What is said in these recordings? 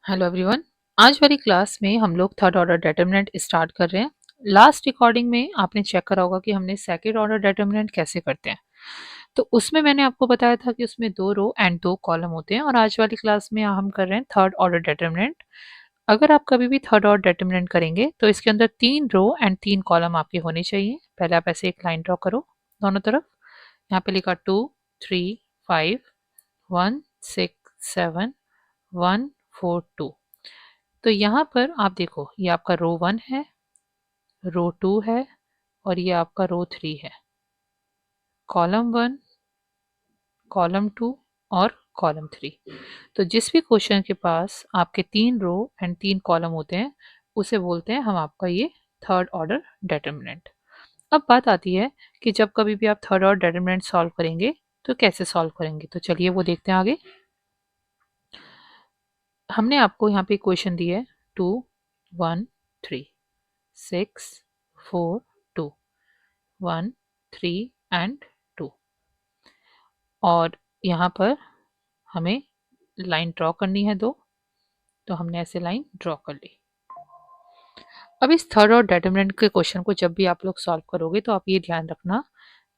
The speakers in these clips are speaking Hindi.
Hello everyone. आज वाली क्लास में हम लोग थर्ड ऑर्डर डिटरमिनेंट स्टार्ट कर रहे हैं। लास्ट रिकॉर्डिंग में आपने चेक करा होगा कि हमने सेकंड ऑर्डर डिटरमिनेंट कैसे करते हैं। तो उसमें मैंने आपको बताया था कि उसमें 2 रो एंड 2 कॉलम होते हैं और आज वाली क्लास में हम कर रहे हैं थर्ड ऑर्डर डिटरमिनेंट। अगर आप कभी भी थर्ड ऑर्डर डिटरमिनेंट करेंगे तो इसके अंदर 3 रो एंड 3 कॉलम आपके होने चाहिए। पहले आप ऐसे एक लाइन ड्रॉ करो दोनों तरफ। यहाँ पे लिखा 2, 3, 5, 1, 6, 7, 1, 4, 2। तो यहाँ पर आप देखो, ये आपका रो 1 है, रो 2 है और ये आपका रो 3 है। कॉलम 1, कॉलम 2 और कॉलम 3। तो जिस भी क्वेश्चन के पास आपके 3 रो एंड 3 कॉलम होते हैं उसे बोलते हैं हम आपका ये थर्ड ऑर्डर डिटरमिनेंट। अब बात आती है कि जब कभी भी आप थर्ड ऑर्डर डिटरमिनेंट सॉल्व करेंगे तो कैसे सॉल्व करेंगे। तो चलिए वो देखते हैं आगे। हमने आपको यहाँ पे इक्वेशन दी है 2, 1, 3, 6, 4, 2, 1, 3 एंड 2 और यहाँ पर हमें लाइन ड्रॉ करनी है 2। तो हमने ऐसे लाइन ड्रॉ कर ली। अब इस थर्ड और डिटरमिनेंट के क्वेश्चन को जब भी आप लोग सॉल्व करोगे तो आप ये ध्यान रखना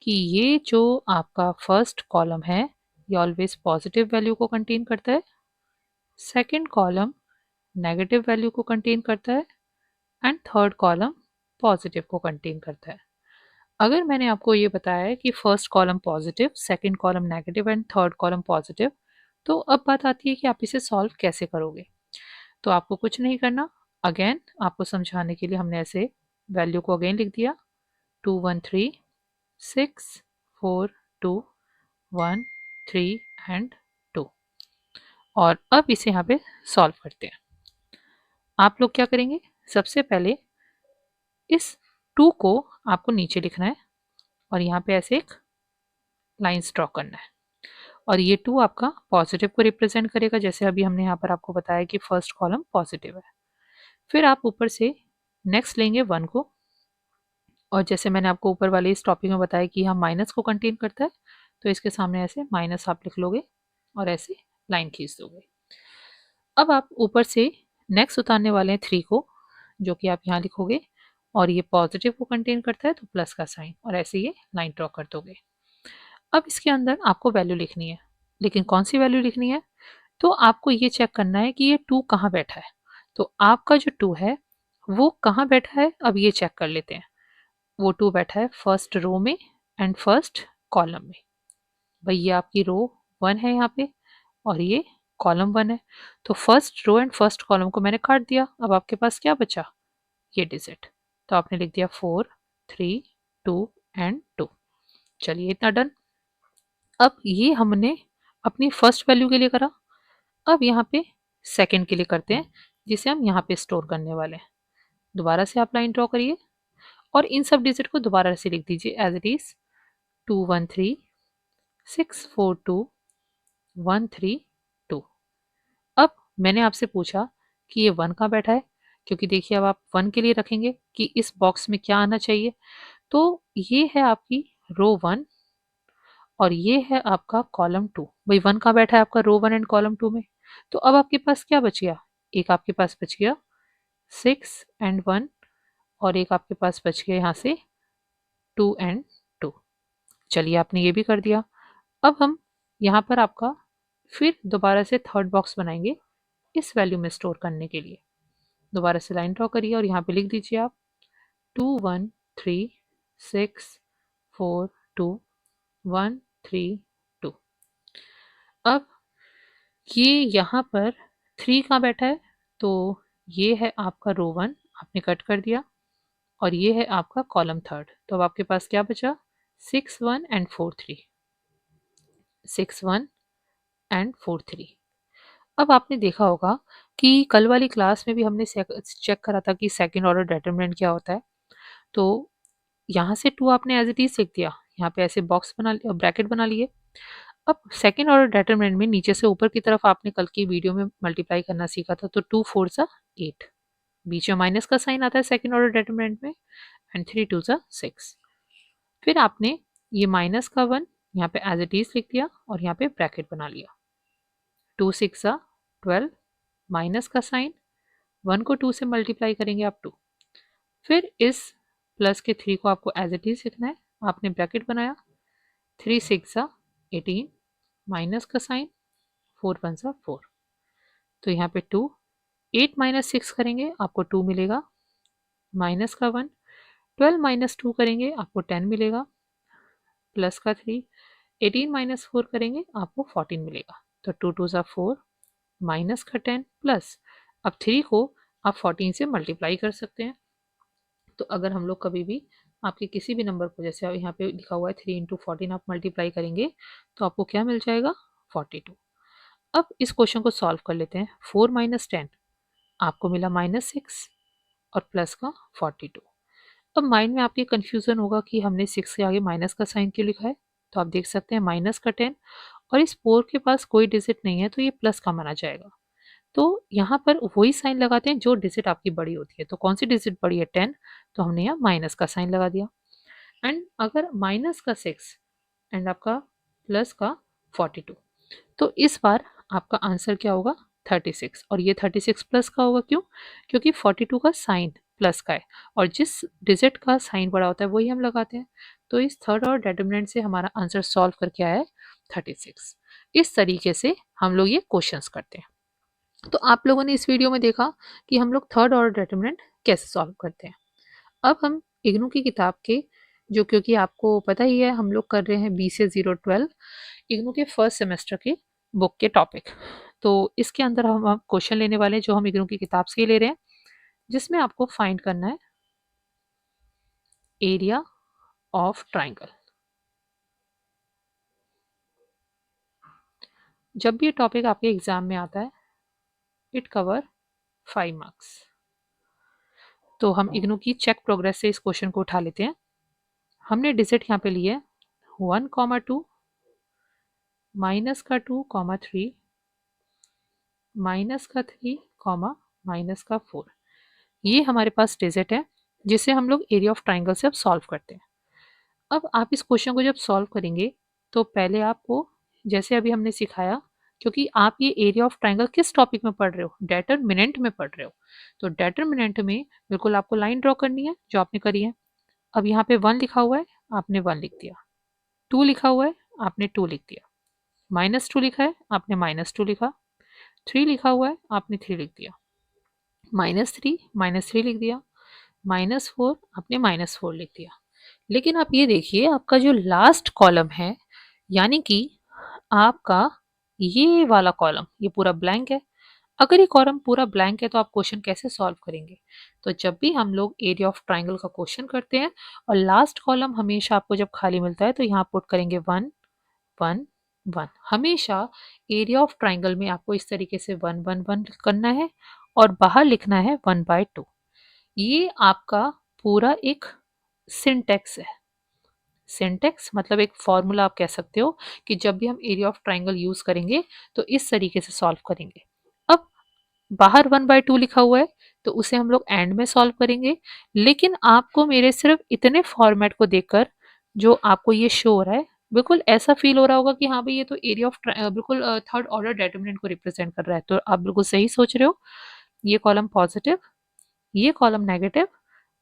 कि ये जो आपका फर्स्ट कॉलम है ये ऑलवेज पॉजिटिव वैल्यू को कंटेन करता है, सेकंड कॉलम नेगेटिव वैल्यू को कंटेन करता है एंड थर्ड कॉलम पॉजिटिव को कंटेन करता है। अगर मैंने आपको ये बताया है कि first column positive, second column negative and third column positive, तो अब बात आती है कि आप इसे सॉल्व कैसे करोगे। तो आपको कुछ नहीं करना। अगेन आपको समझाने के लिए हमने ऐसे वैल्यू को अगेन लिख दिया 2, 1, 3, 6, 4, 2, 1, 3 एंड 2 और अब इसे यहाँ पे सॉल्व करते हैं। आप लोग क्या करेंगे, सबसे पहले इस 2 को आपको नीचे लिखना है और यहाँ पे ऐसे एक लाइंस ड्रॉ करना है और ये 2 आपका पॉजिटिव को रिप्रेजेंट करेगा, जैसे अभी हमने यहाँ पर आपको बताया कि फर्स्ट कॉलम पॉजिटिव है। फिर आप ऊपर से नेक्स्ट लेंगे 1 को और जैसे मैंने आपको ऊपर वाले इस टॉपिक में बताया कि हम माइनस को कंटेन करता है तो इसके सामने ऐसे माइनस आप लिख लोगे और ऐसे लाइन खींच दोगे। अब आप ऊपर से नेक्स्ट उतारने वाले हैं 3 को, जो कि आप यहाँ लिखोगे और ये पॉजिटिव को कंटेन करता है तो प्लस का साइन और ऐसे ये लाइन ड्रॉ कर दोगे। अब इसके अंदर आपको वैल्यू लिखनी है, लेकिन कौन सी वैल्यू लिखनी है, तो आपको ये चेक करना है कि ये 2 कहाँ बैठा है। तो आपका जो 2 है वो कहाँ बैठा है, अब ये चेक कर लेते हैं। वो 2 बैठा है फर्स्ट रो में एंड फर्स्ट कॉलम में। भाई ये आपकी रो 1 है यहाँ पे और ये कॉलम 1 है। तो first row and first column को मैंने काट दिया। अब आपके पास क्या बचा, ये डिजिट। तो आपने लिख दिया 4, 3, 2 एंड 2। चलिए इतना डन। अब ये हमने अपनी फर्स्ट वैल्यू के लिए करा। अब यहाँ पे सेकंड के लिए करते हैं, जिसे हम यहाँ पे स्टोर करने वाले हैं। दोबारा से आप लाइन ड्रॉ करिए और इन सब डिजिट को दोबारा से लिख दीजिए एज इट इज 2, 1, 3, 6, 4, 2, 1, 3, 2। अब मैंने आपसे पूछा कि ये 1 कहाँ बैठा है, क्योंकि देखिए अब आप 1 के लिए रखेंगे कि इस बॉक्स में क्या आना चाहिए। तो ये है आपकी रो 1 और ये है आपका कॉलम 2। भाई 1 कहाँ बैठा है आपका रो 1 एंड कॉलम 2 में। तो अब आपके पास क्या बच गया, एक आपके पास बच गया 6 एंड 1 और एक आपके पास बच गया यहाँ से 2 एंड 2। चलिए आपने ये भी कर दिया। अब हम यहाँ पर आपका फिर दोबारा से थर्ड बॉक्स बनाएंगे इस वैल्यू में स्टोर करने के लिए। दोबारा से लाइन ड्रॉ करिए और यहाँ पे लिख दीजिए आप 2, 1, 3, 6, 4, 2, 1, 3, 2। अब ये यहाँ पर 3 कहाँ बैठा है, तो ये है आपका रो 1, आपने कट कर दिया और ये है आपका कॉलम 3। तो अब आपके पास क्या बचा 6, 1 एंड 4, 3, 6, 1 एंड 4, 3। अब आपने देखा होगा कि कल वाली क्लास में भी हमने चेक करा था कि सेकंड ऑर्डर डिटरमिनेंट क्या होता है। तो यहाँ से 2 आपने एज इट इज लिख दिया, यहाँ पे ऐसे बॉक्स बना लिया, ब्रैकेट बना लिए। अब सेकंड ऑर्डर डिटरमिनेंट में नीचे से ऊपर की तरफ आपने कल की वीडियो में मल्टीप्लाई करना सीखा था। तो 2 4 8, बीच में माइनस का साइन आता है सेकंड ऑर्डर डिटरमिनेंट में एंड 3 2 6। फिर आपने ये -1 यहाँ पे एज इट इज लिख दिया और यहाँ पे ब्रैकेट बना लिया। 2 6 12 माइनस का साइन, 1 को 2 से मल्टीप्लाई करेंगे आप 2। फिर इस प्लस के 3 को आपको एज इट इज लिखना है। आपने ब्रैकेट बनाया, 3 6 18, माइनस का साइन, 4 1 4। तो यहाँ पे 2, 8 माइनस 6 करेंगे आपको 2 मिलेगा, माइनस का 1, 12 माइनस 2 करेंगे आपको 10 मिलेगा, प्लस का 3, 18 माइनस 4 करेंगे आपको 14 मिलेगा। तो 2 2 4, माइनस का 10 प्लस, अब 3 को आप 14 से मल्टीप्लाई कर सकते हैं। तो अगर हम लोग कभी भी आपके किसी भी नंबर को, जैसे यहाँ पे लिखा हुआ है 3 इंटू 14, आप मल्टीप्लाई करेंगे तो आपको क्या मिल जाएगा, 42। अब इस क्वेश्चन को सॉल्व कर लेते हैं। 4 माइनस 10 आपको मिला -6 और प्लस का 42। अब माइंड में आपके कंफ्यूजन होगा कि हमने 6 के आगे माइनस का साइन क्यों लिखा है। तो आप देख सकते हैं माइनस का 10 और इस 4 के पास कोई डिजिट नहीं है तो ये प्लस का माना जाएगा। तो यहाँ पर वही साइन लगाते हैं जो डिजिट आपकी बड़ी होती है। तो कौन सी डिजिट बड़ी है, 10, तो हमने यहाँ माइनस का साइन लगा दिया। एंड अगर माइनस का 6 एंड आपका प्लस का 42, तो इस बार आपका आंसर क्या होगा, 36। और ये 36 प्लस का होगा, क्यों, क्योंकि 42 का साइन प्लस का है और जिस डिजिट का साइन बड़ा होता है वही हम लगाते हैं। तो इस थर्ड और डिटरमिनेंट से हमारा आंसर सॉल्व करके आया है 36। इस तरीके से हम लोग ये क्वेश्चंस करते हैं। तो आप लोगों ने इस वीडियो में देखा कि हम लोग थर्ड ऑर्डर डिटरमिनेंट कैसे सॉल्व करते हैं। अब हम इग्नू की किताब के, जो क्योंकि आपको पता ही है हम लोग कर रहे हैं बी से 012 इग्नू के फर्स्ट सेमेस्टर के बुक के टॉपिक। तो इसके अंदर हम क्वेश्चन लेने वाले हैं जो हम इग्नू की किताब से ही ले रहे हैं, जिसमें आपको फाइंड करना है एरिया ऑफ ट्राइंगल। जब भी ये टॉपिक आपके एग्जाम में आता है, इट कवर 5 मार्क्स। तो हम इग्नू की चेक प्रोग्रेस से इस क्वेश्चन को उठा लेते हैं। हमने डिजिट यहाँ पे लिए 1, 2, माइनस का 2, 3, माइनस का 3, माइनस का 4। ये हमारे पास डिजिट है जिसे हम लोग एरिया ऑफ ट्राइंगल से अब सॉल्व करते हैं। अब आप इस क्वेश्चन को जब सॉल्व करेंगे तो पहले आपको, जैसे अभी हमने सिखाया, क्योंकि आप ये एरिया ऑफ ट्राइंगल किस टॉपिक में पढ़ रहे हो, डेटरमिनेंट में पढ़ रहे हो, तो डेटरमिनेंट में बिल्कुल आपको लाइन ड्रॉ करनी है जो आपने करी है। अब यहाँ पे 1 लिखा हुआ है, आपने 1 लिख दिया। 2 लिखा हुआ है, आपने 2 लिख दिया। -2 लिखा है, आपने -2 लिखा। 3 लिखा हुआ है, आपने 3 लिख दिया। -3 लिख दिया। -4 आपने -4 लिख दिया। लेकिन आप ये देखिए, आपका जो लास्ट कॉलम है, यानी कि आपका ये वाला कॉलम, ये पूरा ब्लैंक है। अगर ये कॉलम पूरा ब्लैंक है तो आप क्वेश्चन कैसे सॉल्व करेंगे। तो जब भी हम लोग एरिया ऑफ ट्राइंगल का क्वेश्चन करते हैं और लास्ट कॉलम हमेशा आपको जब खाली मिलता है तो यहाँ पुट करेंगे 1 1 1। हमेशा एरिया ऑफ ट्राइंगल में आपको इस तरीके से 1 1 1 करना है और बाहर लिखना है 1/2। ये आपका पूरा एक सिंटेक्स है। सिंटेक्स मतलब एक फॉर्मूला आप कह सकते हो कि जब भी हम एरिया ऑफ ट्राइंगल यूज करेंगे तो इस तरीके से सॉल्व करेंगे। अब बाहर 1/2 लिखा हुआ है तो उसे हम लोग एंड में सॉल्व करेंगे। लेकिन आपको मेरे सिर्फ इतने फॉर्मेट को देखकर जो आपको ये शो हो रहा है, बिल्कुल ऐसा फील हो रहा होगा कि हाँ भाई ये तो एरिया ऑफ बिल्कुल थर्ड ऑर्डर डिटरमिनेंट को रिप्रेजेंट कर रहा है। तो आप बिल्कुल सही सोच रहे हो। ये कॉलम पॉजिटिव, ये कॉलम नेगेटिव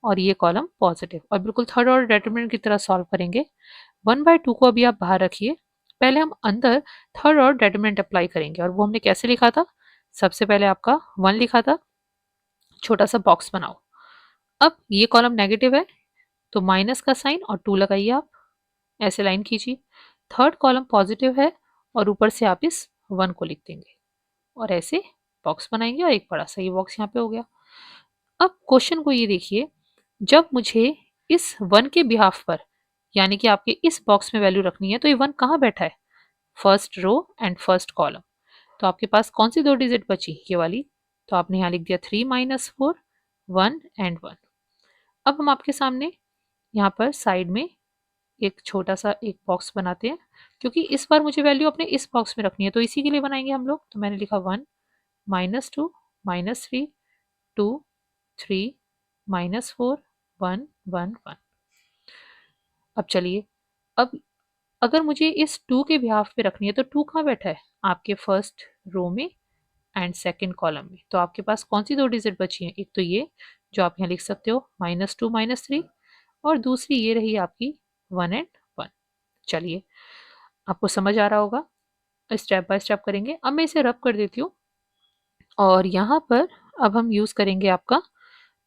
और ये कॉलम पॉजिटिव, और बिल्कुल थर्ड ऑर्डर डिटरमिनेंट की तरह सॉल्व करेंगे। 1/2 को अभी आप बाहर रखिए। पहले हम अंदर थर्ड ऑर्डर डिटरमिनेंट अप्लाई करेंगे और वो हमने कैसे लिखा था। सबसे पहले आपका 1 लिखा था, छोटा सा बॉक्स बनाओ। अब ये कॉलम नेगेटिव है तो माइनस का साइन और 2 लगाइए, आप ऐसे लाइन खींचिए। थर्ड कॉलम पॉजिटिव है और ऊपर से आप इस 1 को लिख देंगे और ऐसे बॉक्स बनाएंगे और एक बड़ा सा ये बॉक्स यहाँ पे हो गया। अब क्वेश्चन को ये देखिए, जब मुझे इस 1 के बिहाफ पर, यानी कि आपके इस बॉक्स में वैल्यू रखनी है, तो ये 1 कहाँ बैठा है, first row and first column. तो आपके पास कौन सी दो डिजिट बची, ये वाली। तो आपने यहाँ लिख दिया 3 - 4, 1 एंड 1। अब हम आपके सामने यहाँ पर साइड में एक छोटा सा एक बॉक्स बनाते हैं, क्योंकि इस बार मुझे वैल्यू अपने इस बॉक्स में रखनी है तो इसी के लिए बनाएंगे हम लोग। तो मैंने लिखा 1 -2 -3 2 3 -4 1 1 1। अब चलिए, अब अगर मुझे इस 2 के बिहाफ पे रखनी है तो 2 कहाँ बैठा है, आपके फर्स्ट रो में एंड सेकेंड कॉलम में। तो आपके पास कौन सी 2 डिजिट बची हैं? एक तो ये जो आप यहाँ लिख सकते हो -2 -3, और दूसरी ये रही आपकी 1 एंड 1। चलिए, आपको समझ आ रहा होगा। स्टेप बाय स्टेप करेंगे। अब मैं इसे रब कर देती हूँ, और यहाँ पर अब हम यूज़ करेंगे आपका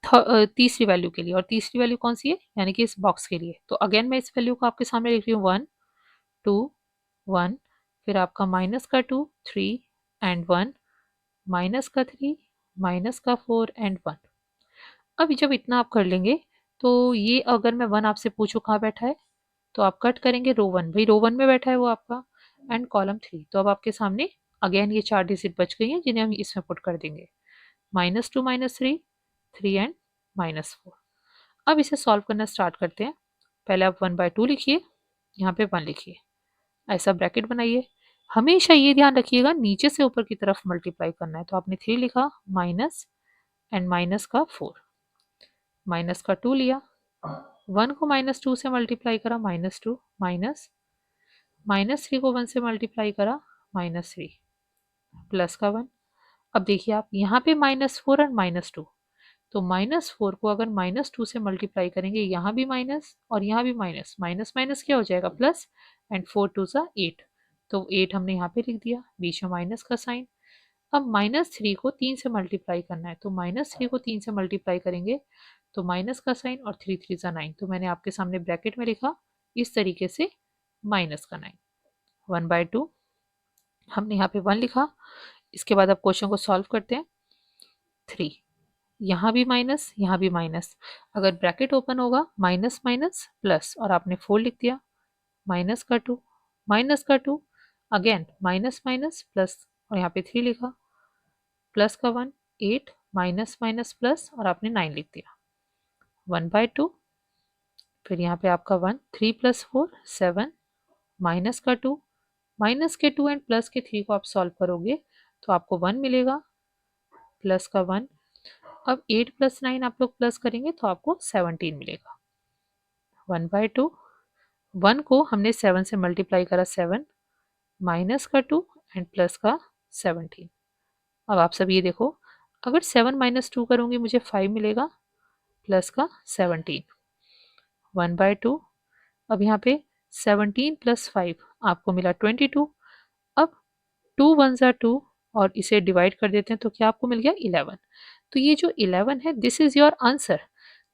तीसरी वैल्यू के लिए। और तीसरी वैल्यू कौन सी है? यानी कि इस बॉक्स के लिए। तो अगेन मैं इस वैल्यू को आपके सामने लिख रही हूँ 1 2 1, फिर आपका -2 3 एंड 1, -3 -4 एंड 1। अब जब इतना आप कर लेंगे, तो ये अगर मैं 1 आपसे पूछूं कहाँ बैठा है, तो आप कट करेंगे रो 1, भाई रो 1 में बैठा है वो आपका, एंड कॉलम 3। तो अब आपके सामने अगेन ये 4 डिजिट बच गई हैं जिन्हें हम इसमें पुट कर देंगे, -2 -3 3 एंड -4। अब इसे सॉल्व करना स्टार्ट करते हैं। पहले आप 1/2 लिखिए, यहाँ पे 1 लिखिए, ऐसा ब्रैकेट बनाइए। हमेशा ये ध्यान रखिएगा नीचे से ऊपर की तरफ मल्टीप्लाई करना है। तो आपने 3 लिखा, माइनस एंड माइनस का 4, माइनस का 2 लिया, 1 को -2 से मल्टीप्लाई करा, -2, माइनस -3 को 1 से मल्टीप्लाई करा, -3, प्लस का 1। अब देखिए आप यहाँ पे -4 और -2, तो -4 को अगर -2 से मल्टीप्लाई करेंगे, यहाँ भी माइनस और यहाँ भी माइनस, माइनस माइनस क्या हो जाएगा? प्लस, एंड 4 2 सा 8, तो 8 हमने यहाँ पे लिख दिया, बीच में माइनस का साइन। अब -3 को 3 से मल्टीप्लाई करना है, तो -3 को 3 से मल्टीप्लाई करेंगे तो माइनस का साइन, और 3 3 सा 9, तो मैंने आपके सामने ब्रैकेट में लिखा इस तरीके से, माइनस का 9। 1/2 हमने यहाँ पे 1 लिखा। इसके बाद अब क्वेश्चन को सॉल्व करते हैं। 3, यहाँ भी माइनस, यहाँ भी माइनस, अगर ब्रैकेट ओपन होगा माइनस माइनस प्लस, और आपने 4 लिख दिया, माइनस का 2, माइनस का 2, अगेन माइनस माइनस प्लस, और यहाँ पे 3 लिखा, प्लस का 1, 8, माइनस माइनस प्लस, और आपने 9 लिख दिया, 1/2, फिर यहाँ पे आपका 1, 3 + 4 7, माइनस का 2, माइनस के 2 एंड प्लस के 3 को आप सॉल्व करोगे तो आपको 1 मिलेगा, प्लस का 1। अब 8 + 9 आप लोग प्लस करेंगे तो आपको 17 मिलेगा, 1/2। 1 को हमने 7 से मल्टीप्लाई करा, 7, माइनस का 2 एंड प्लस का 17। अब आप सब ये देखो, अगर 7 - 2 करूँगी मुझे 5 मिलेगा, प्लस का 17, 1/2। अब यहाँ पे 17 + 5 आपको मिला 22। अब 2 1 ज़ा 2, और इसे डिवाइड कर देते हैं तो क्या आपको मिल गया? 11। तो ये जो 11 है, दिस इज योर आंसर।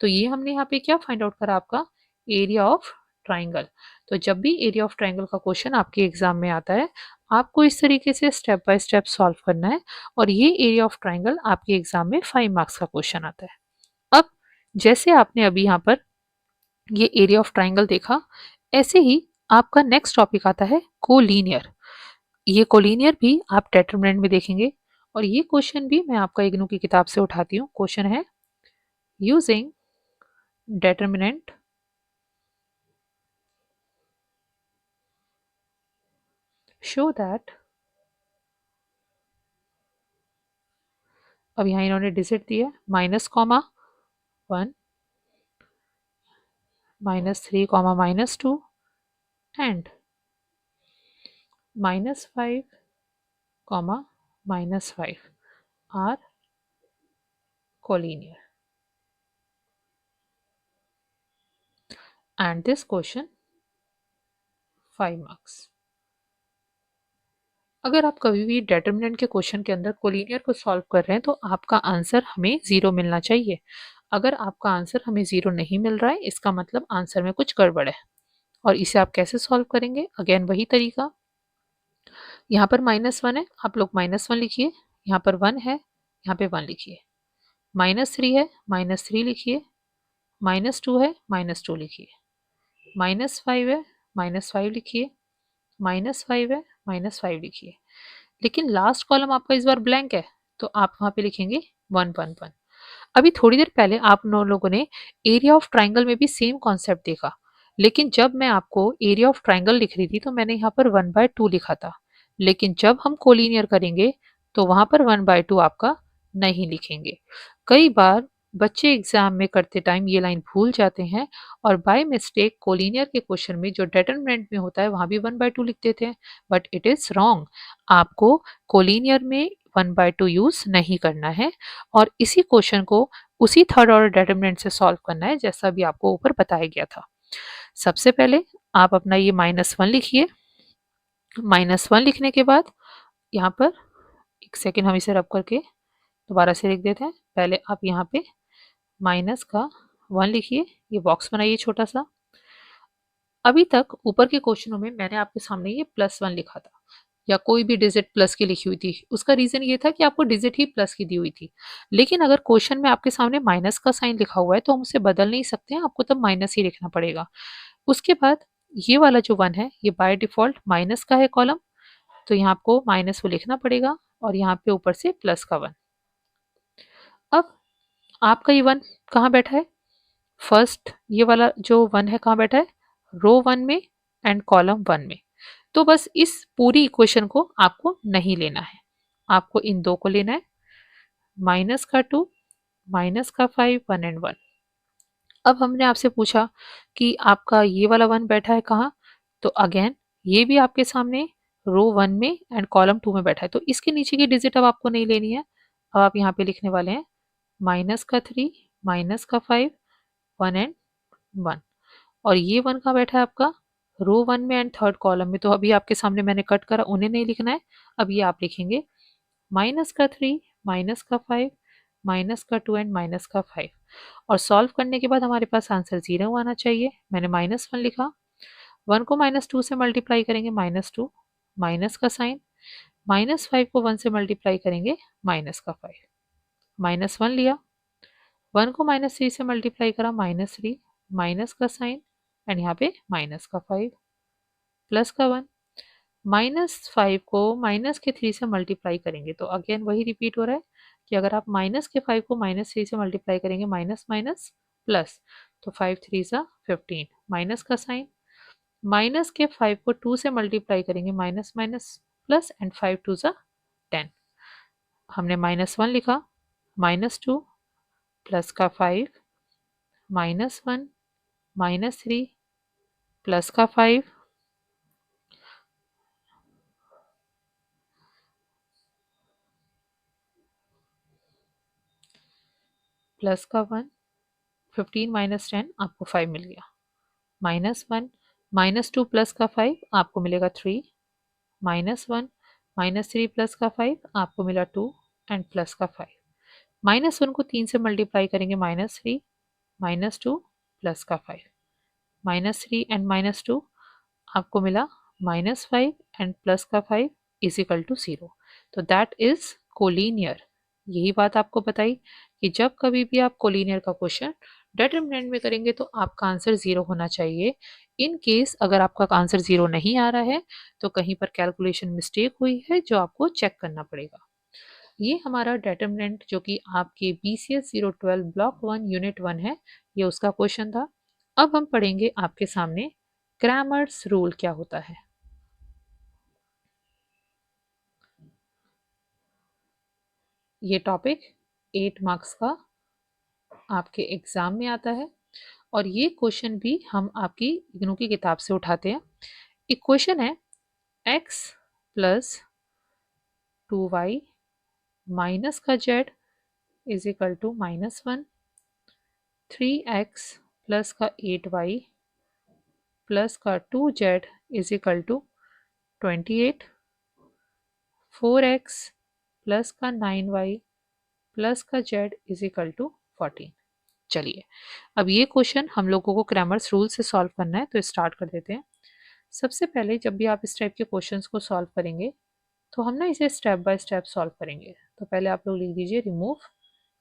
तो ये हमने यहाँ पे क्या फाइंड आउट करा? आपका एरिया ऑफ ट्राइंगल। तो जब भी एरिया ऑफ ट्राइंगल का क्वेश्चन आपके एग्जाम में आता है, आपको इस तरीके से स्टेप बाय स्टेप सॉल्व करना है, और ये एरिया ऑफ ट्राइंगल आपके एग्जाम में 5 मार्क्स का क्वेश्चन आता है। अब जैसे आपने अभी यहाँ पर ये एरिया ऑफ ट्राइंगल देखा, ऐसे ही आपका नेक्स्ट टॉपिक आता है कोलीनियर। ये कोलीनियर भी आप डेटरमिनेंट में देखेंगे, और ये क्वेश्चन भी मैं आपका इग्नू की किताब से उठाती हूँ। क्वेश्चन है, यूजिंग डेटरमिनेंट शो दैट, अब यहाँ इन्होंने डिजिट दिया, -, 1, -3, -2 and -5, -5 are collinear, and this question 5 marks। अगर आप कभी भी डेटर्मिनेंट के क्वेश्चन के अंदर कोलिनियर को सॉल्व कर रहे हैं तो आपका आंसर हमें 0 मिलना चाहिए। अगर आपका आंसर हमें 0 नहीं मिल रहा है, इसका मतलब आंसर में कुछ गड़बड़ है। और इसे आप कैसे सॉल्व करेंगे? अगेन वही तरीका, यहाँ पर -1 है, आप लोग -1 लिखिए, यहाँ पर 1 है, यहाँ पे 1 लिखिए, -3 है, -3 लिखिए, -2 है, -2 लिखिए, -5 है, -5 लिखिए, -5 है, -5 लिखिए। लेकिन लास्ट कॉलम आपका इस बार ब्लैंक है, तो आप वहाँ पे लिखेंगे 1 1 1। अभी थोड़ी देर पहले आप लोगों ने एरिया ऑफ ट्राइंगल में भी सेम कॉन्सेप्ट देखा, लेकिन जब मैं आपको एरिया ऑफ ट्राइंगल लिख रही थी तो मैंने यहाँ पर 1/2 लिखा था, लेकिन जब हम कोलिनियर करेंगे तो वहाँ पर 1/2 आपका नहीं लिखेंगे। कई बार बच्चे एग्जाम में करते टाइम ये लाइन भूल जाते हैं, और बाय मिस्टेक कोलिनियर के क्वेश्चन में जो डेटरमिनेंट में होता है वहाँ भी 1/2 लिख देते हैं, बट इट इज़ रॉन्ग। आपको कोलिनियर में 1/2 यूज नहीं करना है और इसी क्वेश्चन को उसी थर्ड ऑर्डर डिटरमिनेंट से सॉल्व करना है जैसा भी आपको ऊपर बताया गया था। सबसे पहले आप अपना ये -1 लिखिए। -1 लिखने के बाद यहाँ पर एक सेकेंड हम इसे रब करके दोबारा से लिख देते हैं। पहले आप यहाँ पे माइनस का 1 लिखिए, ये बॉक्स बनाइए छोटा सा। अभी तक ऊपर के क्वेश्चनों में मैंने आपके सामने ये +1 लिखा था या कोई भी डिजिट प्लस की लिखी हुई थी। उसका रीजन ये था कि आपको डिजिट ही प्लस की दी हुई थी। लेकिन अगर क्वेश्चन में आपके सामने माइनस का साइन लिखा हुआ है तो हम उसे बदल नहीं सकते हैं, आपको तब माइनस ही लिखना पड़ेगा। उसके बाद ये वाला जो 1 है ये बाय डिफॉल्ट माइनस का है कॉलम, तो यहाँ आपको माइनस वो लिखना पड़ेगा और यहाँ पे ऊपर से प्लस का 1। अब आपका ये 1 कहाँ बैठा है? फर्स्ट ये वाला जो 1 है कहाँ बैठा है? रो 1 में एंड कॉलम 1 में। तो बस इस पूरी इक्वेशन को आपको नहीं लेना है, आपको इन दो को लेना है, माइनस का 2, माइनस का 5, 1 एंड 1। अब हमने आपसे पूछा कि आपका ये वाला 1 बैठा है कहाँ? तो अगेन ये भी आपके सामने रो 1 में एंड कॉलम 2 में बैठा है, तो इसके नीचे की डिजिट अब आपको नहीं लेनी है। अब आप यहाँ पे लिखने वाले हैं माइनस का 3, माइनस का 5, 1 एंड 1। और ये 1 कहाँ बैठा है आपका? रो 1 में एंड थर्ड कॉलम में। तो अभी आपके सामने मैंने कट करा, उन्हें नहीं लिखना है। अब ये आप लिखेंगे माइनस का 3, माइनस का 5, माइनस का 2 एंड माइनस का 5। और सॉल्व करने के बाद हमारे पास आंसर 0 आना चाहिए। मैंने -1 लिखा, 1 को -2 से मल्टीप्लाई करेंगे -2, माइनस का साइन, -5 को 1 से मल्टीप्लाई करेंगे माइनस का 5, -1 लिया, 1 को -3 से मल्टीप्लाई करा -3, माइनस का साइन एंड यहाँ पे माइनस का 5, प्लस का 1, -5 को माइनस के 3 से मल्टीप्लाई करेंगे तो अगेन वही रिपीट हो रहा है कि अगर आप माइनस के 5 को -3 से मल्टीप्लाई करेंगे माइनस माइनस प्लस, तो 5 3 सा 15, माइनस का साइन, माइनस के 5 को 2 से मल्टीप्लाई करेंगे माइनस माइनस प्लस एंड 5 2 सा 10। हमने -1 लिखा, -2 प्लस का 5, -1 -3 प्लस का 5, प्लस का 1, 15 माइनस 10 आपको 5 मिल गया, -1 -2 प्लस का 5 आपको मिलेगा 3, -1 -3 प्लस का 5 आपको मिला 2 एंड प्लस का 5। -1 को 3 से मल्टीप्लाई करेंगे -3, -2 प्लस का 5, -3 एंड -2 आपको मिला -5 एंड प्लस का 5 इज इक्वल टू 0। तो दैट इज कोलिनियर। यही बात आपको बताई कि जब कभी भी आप कोलिनियर का क्वेश्चन डिटरमिनेंट में करेंगे तो आपका आंसर 0 होना चाहिए। इन केस अगर आपका आंसर 0 नहीं आ रहा है तो कहीं पर कैलकुलेशन मिस्टेक हुई है जो आपको चेक करना पड़ेगा। ये हमारा डिटरमिनेंट जो कि आपके BCS 012 ब्लॉक 1 यूनिट 1 है, ये उसका क्वेश्चन था। अब हम पढ़ेंगे आपके सामने क्रैमर्स रूल क्या होता है। ये टॉपिक 8 मार्क्स का आपके एग्जाम में आता है और ये क्वेश्चन भी हम आपकी इग्नू की किताब से उठाते हैं। एक क्वेश्चन है x प्लस 2y माइनस का z is equal to -1, 3x plus का 8y प्लस का 2z is equal to 28, 4x plus का 9y प्लस का z इज इक्वल टू 14। चलिए अब ये क्वेश्चन हम लोगों को क्रैमर्स रूल से सॉल्व करना है, तो स्टार्ट कर देते हैं। सबसे पहले जब भी आप इस टाइप के क्वेश्चंस को सॉल्व करेंगे तो हम ना इसे स्टेप बाय स्टेप सॉल्व करेंगे। तो पहले आप लोग लिख दीजिए remove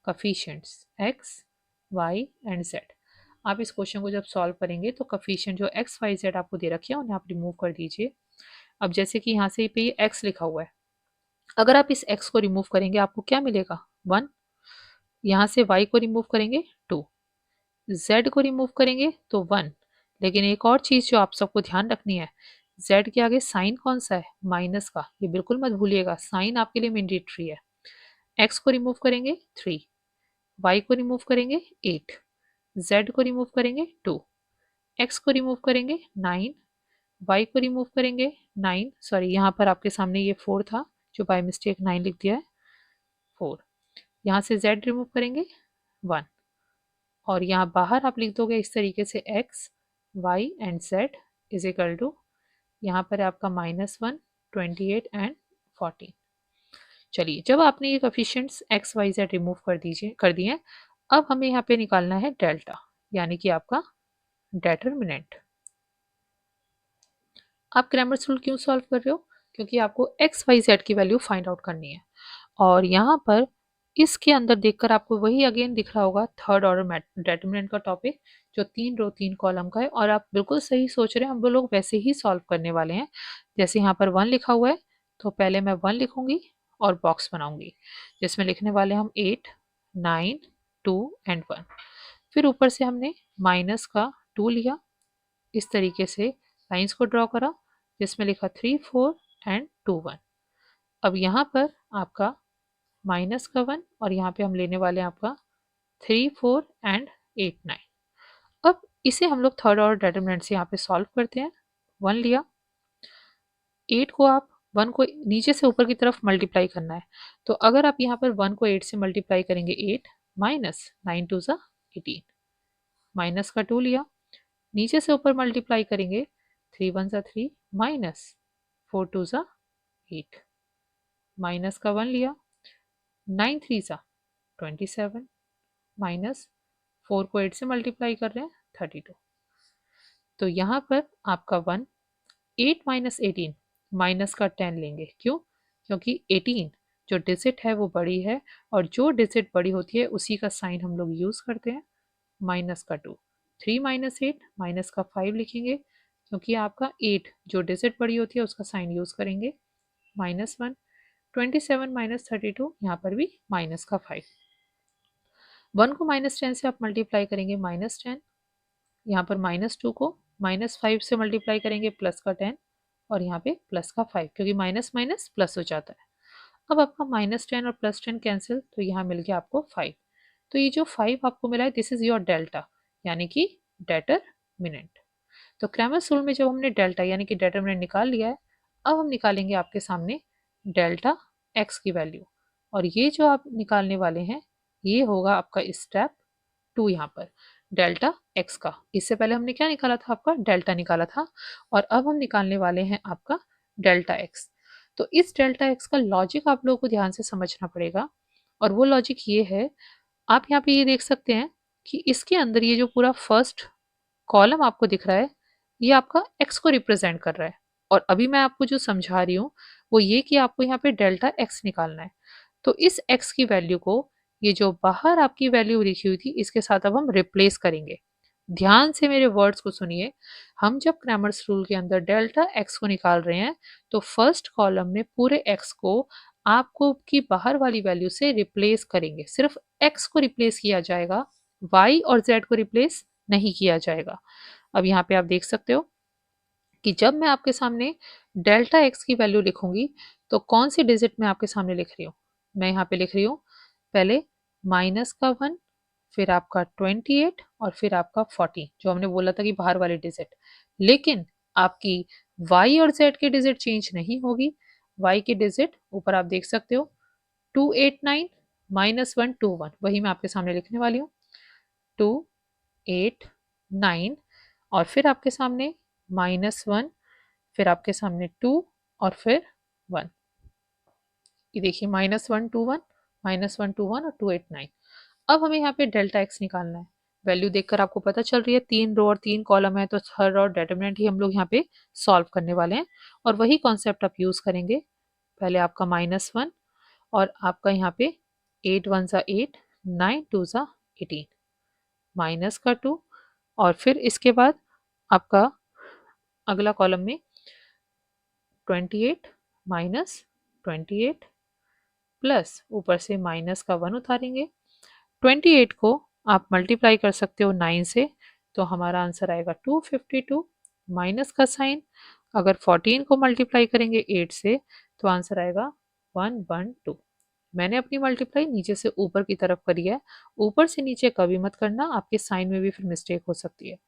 coefficients x, y and z। आप इस क्वेश्चन को जब सॉल्व करेंगे तो कफिशिएंट जो x, y, z आपको दे रखे हैं उन्हें आप रिमूव कर दीजिए। अब जैसे कि यहाँ से पे ये x लिखा हुआ है, अगर आप इस x को रिमूव करेंगे आपको क्या मिलेगा 1, यहाँ से y को रिमूव करेंगे 2, z को रिमूव करेंगे तो 1। लेकिन एक और चीज़ जो आप सबको ध्यान रखनी है, z के आगे साइन कौन सा है? माइनस का, ये बिल्कुल मत भूलिएगा, साइन आपके लिए मैंडेटरी है। x को रिमूव करेंगे 3, y को रिमूव करेंगे 8, z को रिमूव करेंगे 2, x को रिमूव करेंगे 9, y को रिमूव करेंगे 9, सॉरी यहाँ पर आपके सामने ये 4 था जो बाय मिस्टेक 9 लिख दिया है। 4, यहाँ से z रिमूव करेंगे 1, और यहाँ बाहर आप लिख दोगे इस तरीके से x y and z is equal to, यहाँ पर आपका -1, 28 एंड 14। चलिए, जब आपने ये coefficients x y z remove कर दिए, अब हमें यहाँ पे निकालना है डेल्टा, यानी कि आपका डेटर्मिनेंट। आप क्रैमर्स रूल क्यों सॉल्व कर रहे हो? क्योंकि आपको x y z की वैल्यू फाइंड आउट करनी है। और यहाँ पर इसके अंदर देखकर आपको वही अगेन दिख रहा होगा थर्ड ऑर्डर डेटर्मिनेंट का टॉपिक, जो 3 रो 3 कॉलम का है। और आप बिल्कुल सही सोच रहे हैं, हम वो लोग वैसे ही सॉल्व करने वाले हैं। जैसे यहाँ पर 1 लिखा हुआ है, तो पहले मैं 1 लिखूंगी और बॉक्स बनाऊंगी, जिसमें लिखने वाले हम 8, 9, 2 एंड 1। फिर ऊपर से हमने माइनस का 2 लिया, इस तरीके से लाइंस को ड्रॉ करा, जिसमें लिखा 3, 4 एंड 2, 1। अब यहाँ पर आपका माइनस का 1, और यहाँ पे हम लेने वाले हैं आपका 3, 4 एंड 8, 9। अब इसे हम लोग थर्ड ऑर्डर डेटर्मिनेंट से यहाँ पे सॉल्व करते हैं। 1 लिया, 8 को आप 1 को नीचे से ऊपर की तरफ मल्टीप्लाई करना है। तो अगर आप यहाँ पर 1 को 8 से मल्टीप्लाई करेंगे, 8 माइनस 9 टू ज़ा 18, माइनस का 2 लिया, नीचे से ऊपर मल्टीप्लाई करेंगे, 3 1 ज़ा 3 माइनस 4 2 ज़ा 8, माइनस का 1 लिया, 9 3 ज़ा 27 माइनस 4 को 8 से मल्टीप्लाई कर रहे हैं, 32। तो यहाँ पर आपका 1, 8 माइनस 18, माइनस का 10 लेंगे। क्यों? क्योंकि 18 जो डिजिट है वो बड़ी है, और जो डिजिट बड़ी होती है उसी का साइन हम लोग यूज़ करते हैं। माइनस का 2, 3 माइनस 8, माइनस का 5 लिखेंगे, क्योंकि आपका 8 जो डिजिट बड़ी होती है उसका साइन यूज़ करेंगे। -1, 27 माइनस 32, यहाँ पर भी माइनस का 5। 1 को -10 से आप मल्टीप्लाई करेंगे, -10, यहाँ पर -2 को -5 से मल्टीप्लाई करेंगे, प्लस का 10, और यहाँ पे प्लस का 5, क्योंकि माइनस माइनस प्लस हो जाता है। अब आपका -10 और +10 कैंसिल, तो यहाँ मिल गया आपको 5। तो ये जो 5 आपको मिला है, दिस इज योर डेल्टा, यानी कि डेटरमिनेंट। तो क्रैमर्स रूल में जब हमने डेल्टा यानी कि डेटरमिनेंट निकाल लिया है, अब हम निकालेंगे आपके सामने डेल्टा एक्स की वैल्यू। और ये जो आप निकालने वाले हैं, ये होगा आपका स्टेप 2 यहाँ पर, डेल्टा एक्स का। इससे पहले हमने क्या निकाला था? आपका डेल्टा निकाला था, और अब हम निकालने वाले हैं आपका डेल्टा एक्स। तो इस डेल्टा एक्स का लॉजिक आप लोगों को ध्यान से समझना पड़ेगा, और वो लॉजिक ये है, आप यहाँ पे ये देख सकते हैं कि इसके अंदर ये जो पूरा फर्स्ट कॉलम आपको दिख रहा है, ये आपका एक्स को रिप्रेजेंट कर रहा है। और अभी मैं आपको जो समझा रही हूँ वो ये कि आपको यहाँ पे डेल्टा एक्स निकालना है। तो इस x की वैल्यू को, ये जो बाहर आपकी वैल्यू लिखी हुई थी, इसके साथ अब हम रिप्लेस करेंगे। ध्यान से मेरे वर्ड्स को सुनिए। हम जब क्रैमर्स रूल के अंदर डेल्टा x को निकाल रहे हैं, तो फर्स्ट कॉलम में पूरे x को आपको की बाहर वाली वैल्यू से रिप्लेस करेंगे। सिर्फ x को रिप्लेस किया जाएगा, y और z को रिप्लेस नहीं किया जाएगा। अब यहाँ पे आप देख सकते हो कि जब मैं आपके सामने डेल्टा एक्स की वैल्यू लिखूंगी, तो कौन सी डिजिट मैं आपके सामने लिख रही हूँ? मैं यहाँ पे लिख रही हूँ पहले माइनस का 1, फिर आपका 28, और फिर आपका 40, जो हमने बोला था कि बाहर वाली डिजिट। लेकिन आपकी y और z की डिजिट चेंज नहीं होगी। y की डिजिट ऊपर आप देख सकते हो 289 -121, वही मैं आपके सामने लिखने वाली हूँ, 289, और फिर आपके सामने -1, फिर आपके सामने 2, और फिर 1। ये देखिए -121, -121 और 289। अब हमें यहाँ पे डेल्टा एक्स निकालना है। वैल्यू देखकर आपको पता चल रही है 3 रो और 3 कॉलम है, तो थर्ड और डेटर्मिनेंट ही हम लोग यहाँ पे सॉल्व करने वाले हैं, और वही कॉन्सेप्ट आप यूज़ करेंगे। पहले आपका -1, और आपका यहाँ पे 8 1 ज़ा 8, 9 2 ज़ा 18, माइनस का 2, और फिर इसके बाद आपका अगला कॉलम में 28 -28 प्लस ऊपर से माइनस का 1 उतारेंगे। 28 को आप मल्टीप्लाई कर सकते हो 9 से, तो हमारा आंसर आएगा 252, माइनस का साइन। अगर 14 को मल्टीप्लाई करेंगे 8 से, तो आंसर आएगा 112। मैंने अपनी मल्टीप्लाई नीचे से ऊपर की तरफ करी है, ऊपर से नीचे कभी मत करना, आपके साइन में भी फिर मिस्टेक हो सकती है।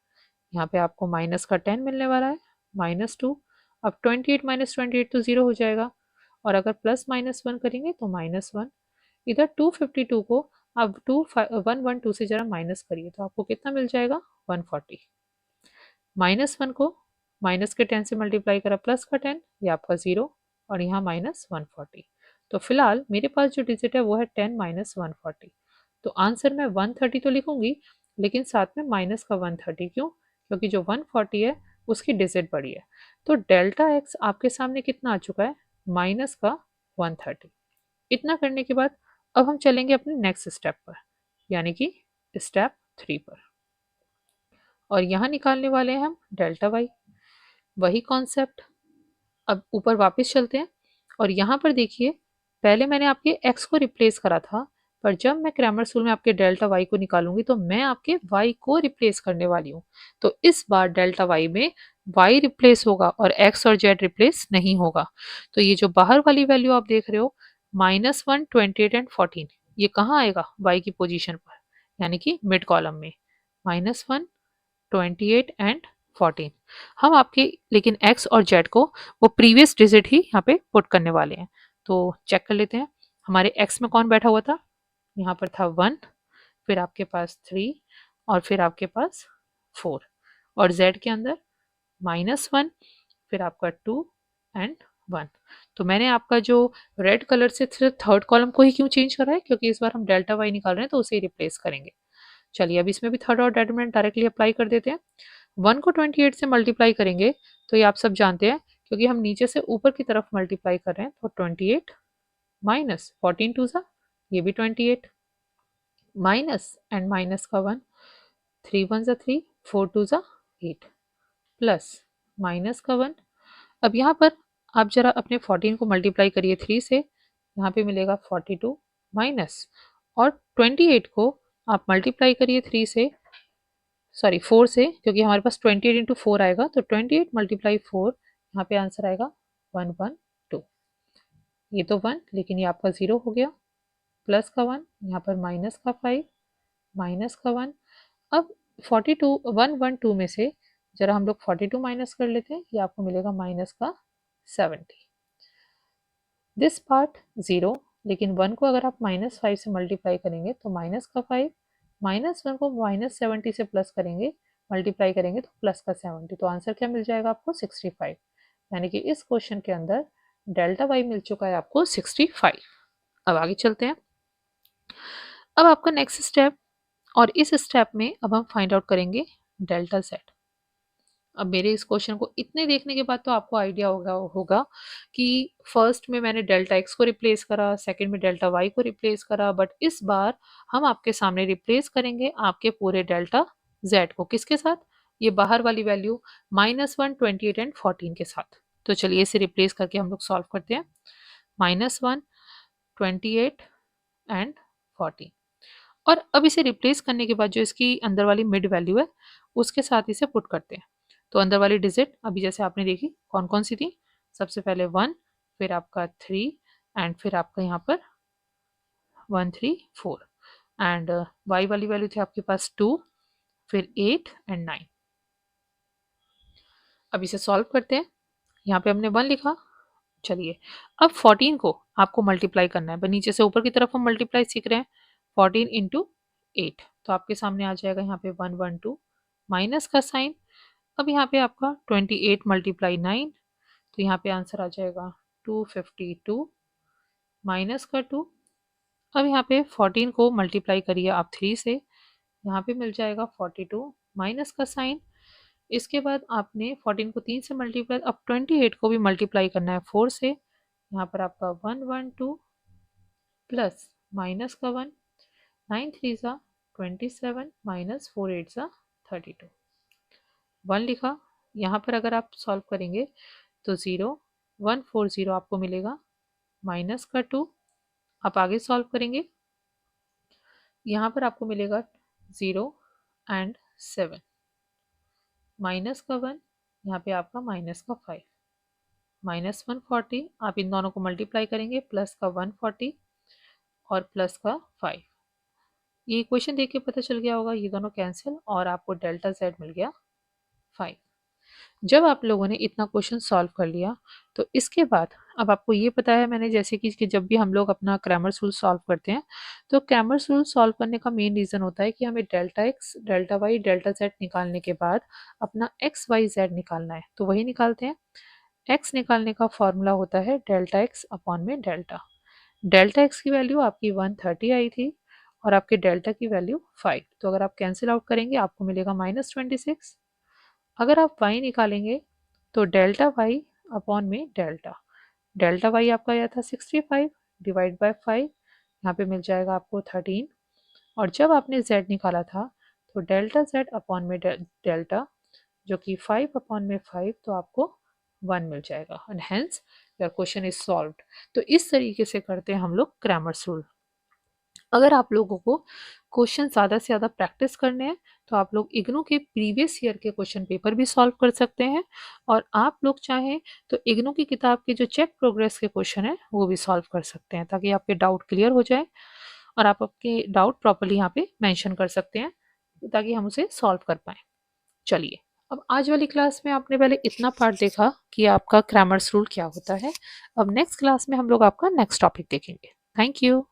यहाँ पे आपको माइनस का 10 मिलने वाला है, -2। अब 28 -28 तो 0 हो जाएगा, और अगर प्लस -1 करेंगे तो -1। इधर 252 को अब 112 से जरा माइनस करिए तो आपको कितना मिल जाएगा 140। -1 को माइनस के 10 से मल्टीप्लाई करा प्लस का 10, ये आपका 0 और यहाँ -140। तो फिलहाल मेरे पास जो डिजिट है वो है 10 माइनस 140। तो आंसर मैं 130 तो लिखूंगी लेकिन साथ में माइनस का 130, क्यों? क्योंकि जो 140 है उसकी डिजिट बड़ी है। तो डेल्टा एक्स आपके सामने कितना आ चुका है, माइनस का 130। इतना करने के बाद अब हम चलेंगे अपने नेक्स्ट स्टेप पर, यानी कि स्टेप 3 पर, और यहाँ निकालने वाले हैं हम डेल्टा वाई। वही कॉन्सेप्ट, अब ऊपर वापस चलते हैं और यहाँ पर देखिए पहले मैंने आपके x को रिप्लेस करा था, पर जब मैं क्रैमर्स रूल में आपके डेल्टा y को निकालूंगी तो मैं आपके y को रिप्लेस करने वाली हूँ। तो इस बार डेल्टा y में y रिप्लेस होगा और x और z रिप्लेस नहीं होगा। तो ये जो बाहर वाली वैल्यू आप देख रहे हो -1, 28 एंड 14, ये कहाँ आएगा y की पोजीशन पर, यानी कि मिड कॉलम में -1, 28 एंड 14। हम आपके लेकिन x और z को वो प्रीवियस डिजिट ही यहाँ पे पुट करने वाले हैं। तो चेक कर लेते हैं हमारे x में कौन बैठा हुआ था, यहाँ पर था 1, फिर आपके पास 3 और फिर आपके पास 4, और z के अंदर -1, फिर आपका 2 एंड 1। तो मैंने आपका जो रेड कलर से सिर्फ थर्ड कॉलम को ही क्यों चेंज करा है, क्योंकि इस बार हम डेल्टा वाई निकाल रहे हैं तो उसे ही रिप्लेस करेंगे। चलिए अब इसमें भी थर्ड और डिटरमिनेंट डायरेक्टली अप्लाई कर देते हैं। 1 को 28 से मल्टीप्लाई करेंगे तो ये आप सब जानते हैं, क्योंकि हम नीचे से ऊपर की तरफ मल्टीप्लाई कर रहे हैं। तो 28 माइनस 14 टू सा, ये भी 28, माइनस एंड माइनस का 1, 3 1 सा 3, 4 2 सा 8, प्लस माइनस का 1। अब यहाँ पर आप जरा अपने 14 को मल्टीप्लाई करिए 3 से, यहाँ पे मिलेगा 42, माइनस और 28 को आप मल्टीप्लाई करिए 3 से, सॉरी 4 से, क्योंकि हमारे पास 28 इंटू 4 आएगा। तो 28 मल्टीप्लाई 4, यहाँ पे आंसर आएगा 112। ये तो 1 लेकिन ये आपका 0 हो गया, प्लस का 1, यहाँ पर माइनस का 5, माइनस का 1। अब 42 112 में से जरा हम लोग 42 माइनस कर लेते हैं, ये आपको मिलेगा माइनस का 70। दिस पार्ट 0, लेकिन 1 को अगर आप -5 से मल्टीप्लाई करेंगे तो माइनस का 5, -1 को -70 से प्लस करेंगे, मल्टीप्लाई करेंगे तो प्लस का 70। तो आंसर क्या मिल जाएगा आपको 65। यानी कि इस क्वेश्चन के अंदर डेल्टा वाई मिल चुका है आपको 65। अब आगे चलते हैं। अब आपका नेक्स्ट स्टेप, और इस स्टेप में अब हम फाइंड आउट करेंगे डेल्टा जेड। अब मेरे इस क्वेश्चन को इतने देखने के बाद तो आपको आइडिया होगा कि फर्स्ट में मैंने डेल्टा एक्स को रिप्लेस करा, सेकंड में डेल्टा वाई को रिप्लेस करा, बट इस बार हम आपके सामने रिप्लेस करेंगे आपके पूरे डेल्टा जेड को। किसके साथ? ये बाहर वाली वैल्यू -1, 28 एंड 14 के साथ। तो चलिए इसे रिप्लेस करके हम लोग सॉल्व करते हैं। -1, 28 एंड 14, और अब इसे रिप्लेस करने के बाद जो इसकी अंदर वाली मिड वैल्यू है उसके साथ इसे पुट करते हैं। तो अंदर वाली डिजिट अभी जैसे आपने देखी कौन कौन सी थी, सबसे पहले 1, फिर आपका 3 एंड फिर आपका यहाँ पर 1 3 4, एंड वाई वाली वैल्यू थी आपके पास 2, फिर 8 एंड 9। अब इसे सॉल्व करते हैं। यहाँ पे हमने 1 लिखा। चलिए अब 14 को आपको मल्टीप्लाई करना है, नीचे से ऊपर की तरफ हम मल्टीप्लाई सीख रहे हैं। 14 इंटू 8, तो आपके सामने आ जाएगा यहाँ पे 112, माइनस का साइन। अब यहाँ पे आपका 28 मल्टीप्लाई 9, तो यहाँ पे आंसर आ जाएगा 252, माइनस का 2। अब यहाँ पे 14 को मल्टीप्लाई करिए आप 3 से, यहाँ पे मिल जाएगा 42, माइनस का साइन। इसके बाद आपने 14 को 3 से मल्टीप्लाई, अब 28 को भी मल्टीप्लाई करना है 4 से, यहाँ पर आपका 112 प्लस माइनस का 1, 9 3 सा 27, माइनस 4 8 सा 32, 1 लिखा। यहाँ पर अगर आप सॉल्व करेंगे तो 0140 आपको मिलेगा, माइनस का 2। आप आगे सॉल्व करेंगे, यहाँ पर आपको मिलेगा 0 एंड 7, माइनस का 1, यहाँ पे आपका माइनस का 5, -140। आप इन दोनों को मल्टीप्लाई करेंगे, प्लस का 140 और प्लस का 5। ये इक्वेशन देख के पता चल गया होगा ये दोनों कैंसिल और आपको डेल्टा जेड मिल गया 5। जब आप लोगों ने इतना क्वेश्चन सॉल्व कर लिया तो इसके बाद अब आपको ये पता है मैंने जैसे कि जब भी हम लोग अपना क्रैमर्स रूल सॉल्व करते हैं तो क्रैमर्स रूल सॉल्व करने का मेन रीज़न होता है कि हमें delta x, delta y, delta z निकालने के बाद अपना एक्स वाई जेड निकालना है। तो वही निकालते हैं। एक्स निकालने का फॉर्मूला होता है डेल्टा एक्स अपॉन में डेल्टा। डेल्टा एक्स की वैल्यू आपकी 130 आई थी और आपके डेल्टा की वैल्यू 5। तो अगर आप कैंसिल आउट करेंगे आपको मिलेगा -26। अगर आप वाई निकालेंगे तो डेल्टा वाई अपॉन में डेल्टा। डेल्टा वाई आपका आया था 65 डिवाइड बाय 5, यहाँ पे मिल जाएगा आपको 13। और जब आपने z निकाला था तो डेल्टा z अपॉन में डेल्टा जो कि 5 अपॉन में 5, तो आपको 1 मिल जाएगा and hence your question is solved. तो इस तरीके से करते हैं हम लोग क्रैमर्स रूल। अगर आप लोगों को क्वेश्चन ज़्यादा से ज़्यादा प्रैक्टिस करने हैं तो आप लोग इग्नू के प्रीवियस ईयर के क्वेश्चन पेपर भी सॉल्व कर सकते हैं, और आप लोग चाहें तो इग्नू की किताब के जो चेक प्रोग्रेस के क्वेश्चन हैं वो भी सॉल्व कर सकते हैं, ताकि आपके डाउट क्लियर हो जाए और आप आपके डाउट प्रॉपरली यहाँ पे मेंशन कर सकते हैं ताकि हम उसे सॉल्व कर पाएँ। चलिए, अब आज वाली क्लास में आपने पहले इतना पार्ट देखा कि आपका क्रैमर्स रूल क्या होता है। अब नेक्स्ट क्लास में हम लोग आपका नेक्स्ट टॉपिक देखेंगे। Thank you.